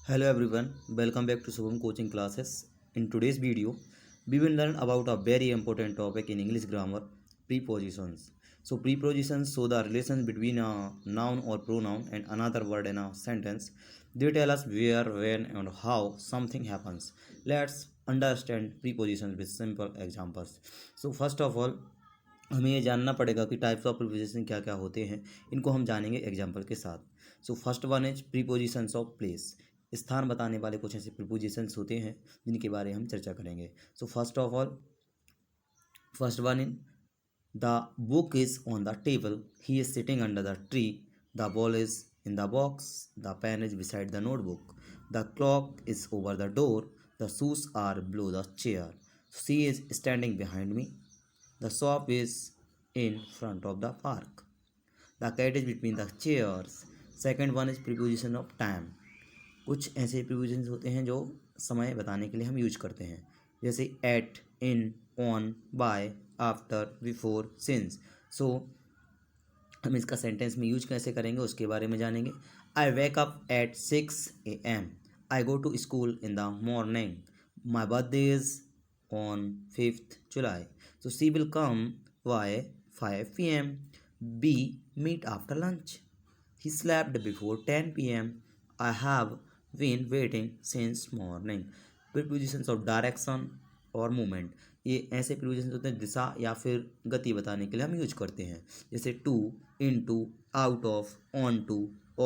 Hello everyone, welcome back to Shubham coaching classes. In today's video, we will learn about a very important topic in English grammar, prepositions. So prepositions show the relation between a noun or pronoun and another word in a sentence. They tell us where, when and how something happens. Let's understand prepositions with simple examples. So first of all, हमें ये जानना पड़ेगा कि types of preposition क्या क्या होते हैं। इनको हम जानेंगे एग्जाम्पल के साथ। So first one is prepositions of place. स्थान बताने वाले कुछ ऐसे प्रीपोजिशंस होते हैं जिनके बारे में हम चर्चा करेंगे। So first of all, first one in the book is on the table, he is sitting under the tree, the ball is in the box, the pen is beside the notebook, the clock is over the door, the shoes are below the chair, she is standing behind me, the shop is in front of the park. The cat is between the chairs. Second one is preposition of time. कुछ ऐसे prepositions होते हैं जो समय बताने के लिए हम यूज करते हैं, जैसे at, in, on, by, after, before, since. So हम इसका सेंटेंस में यूज कैसे करेंगे उसके बारे में जानेंगे। I wake up at 6 a.m. I go to school in the morning. My birthday is on 5th July. So she will come by 5 p.m. B. Meet after lunch. He slept before 10 p.m. I have been waiting since morning. Prepositions of direction और movement, ये ऐसे prepositions होते हैं दिशा या फिर गति बताने के लिए हम यूज करते हैं, जैसे to, into, out of, on to,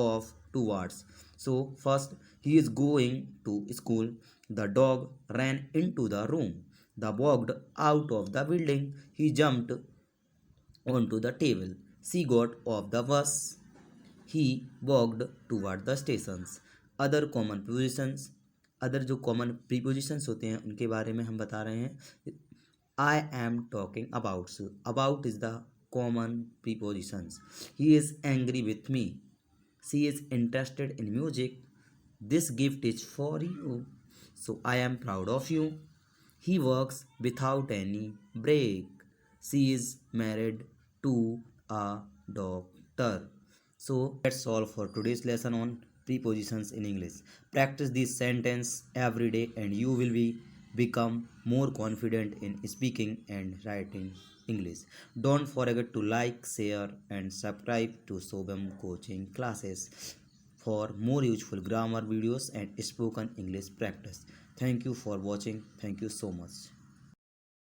off, towards. So first, he is going to school. The dog ran into the room. The walked out of the building. He jumped onto the table. She got off the bus. He walked toward the stations. Other common prepositions, other जो common prepositions होते हैं उनके बारे में हम बता रहे हैं। I am talking about. About is the common prepositions. He is angry with me. She is interested in music. This gift is for you. So I am proud of you. He works without any break. She is married to a doctor. So that's all for today's lesson on prepositions in English. Practice this sentence every day and you will become more confident in speaking and writing English. Don't forget to like, share and subscribe to Shubham coaching classes for more useful grammar videos and spoken English practice. Thank you for watching. Thank you so much.